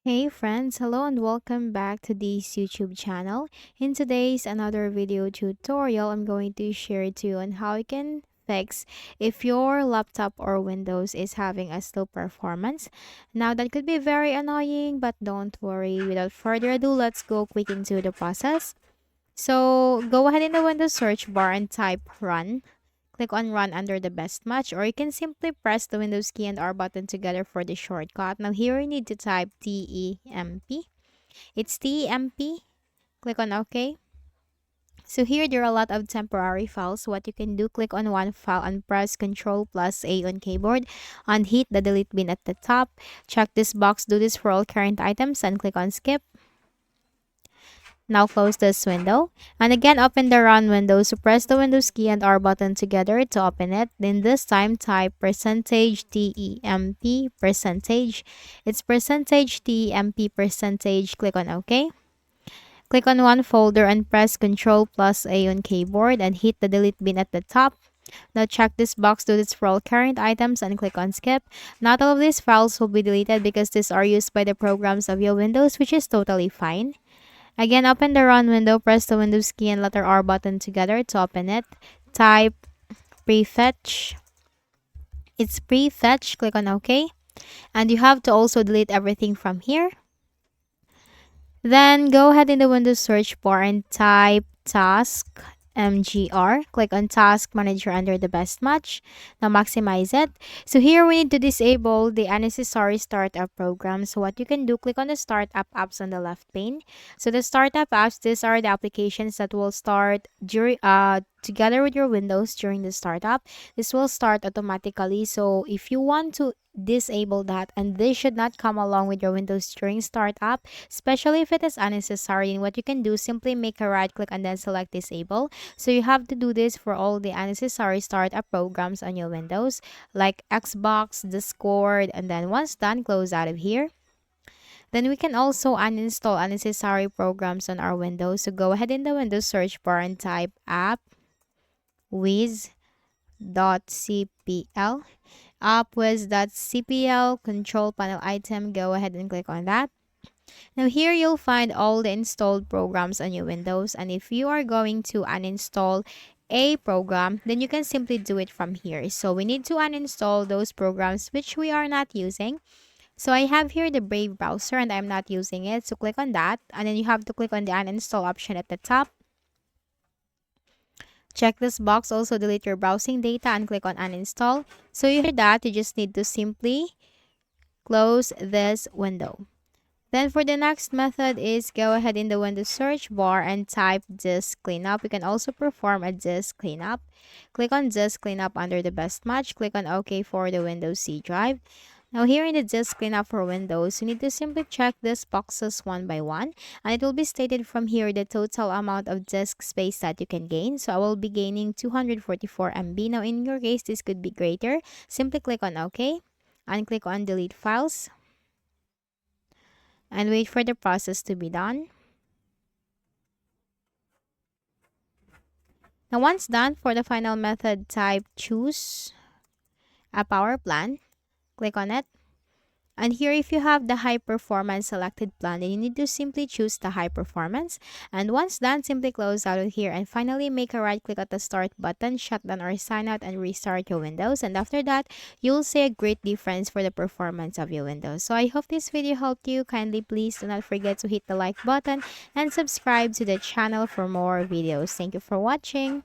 Hey friends, hello and welcome back to this YouTube channel. In today's another video tutorial, I'm going to share to you on how you can fix if your laptop or Windows is having a slow performance. Now that could be very annoying, but don't worry. Without further ado, let's go quick into the process. So go ahead in the Windows search bar and type run. Click on Run under the best match, or you can simply press the Windows key and R button together for the shortcut. Now here you need to type TEMP. It's TEMP. Click on OK. So here there are a lot of temporary files. What you can do, click on one file and press Ctrl plus A on keyboard and hit the delete bin at the top. Check this box, do this for all current items and click on skip. Now close this window. And again, open the run window. So press the Windows key and R button together to open it. Then this time type percentage TEMP percentage. It's percentage TEMP percentage. Click on OK. Click on one folder and press Ctrl plus A on keyboard and hit the delete bin at the top. Now check this box, do this for all current items and click on skip. Not all of these files will be deleted because these are used by the programs of your Windows, which is totally fine. Again, open the run window, press the Windows key and letter R button together to open it. Type prefetch. It's prefetch. Click on OK. And you have to also delete everything from here. Then go ahead in the Windows search bar and type task MGR. Click on Task Manager under the best match. Now maximize it. So here we need to disable the unnecessary startup programs. So what you can do, click on the startup apps on the left pane. So the startup apps, these are the applications that will start during together with your Windows during the startup. This will start automatically. So if you want to disable that, and this should not come along with your Windows during startup, especially if it is unnecessary, and what you can do, simply make a right click and then select disable. So you have to do this for all the unnecessary startup programs on your Windows like Xbox, Discord, and then once done, close out of here. Then we can also uninstall unnecessary programs on our Windows. So go ahead in the Windows search bar and type appwiz.cpl. Appwiz.cpl control panel item. Go ahead and click on that. Now here you'll find all the installed programs on your Windows, and if you are going to uninstall a program, then you can simply do it from here. So we need to uninstall those programs which we are not using. So I have here the Brave browser and I'm not using it. So click on that, and then you have to click on the uninstall option at the top. Check this box, also delete your browsing data and click on uninstall. So you hear that, you just need to simply close this window. Then for the next method is go ahead in the Windows search bar and type disk cleanup. You can also perform a disk cleanup. Click on disk cleanup under the best match. Click on OK for the Windows C drive. Now here in the disk cleanup for Windows, you need to simply check these boxes one by one, and it will be stated from here the total amount of disk space that you can gain. So I will be gaining 244 MB. Now in your case, this could be greater. Simply click on OK and click on delete files and wait for the process to be done. Now once done, for the final method, type choose a power plan. Click on it. And here, if you have the high performance selected plan, then you need to simply choose the high performance. And once done, simply close out of here and finally make a right click at the start button, shut down or sign out and restart your Windows. And after that, you'll see a great difference for the performance of your Windows. So I hope this video helped you. Kindly please do not forget to hit the like button and subscribe to the channel for more videos. Thank you for watching.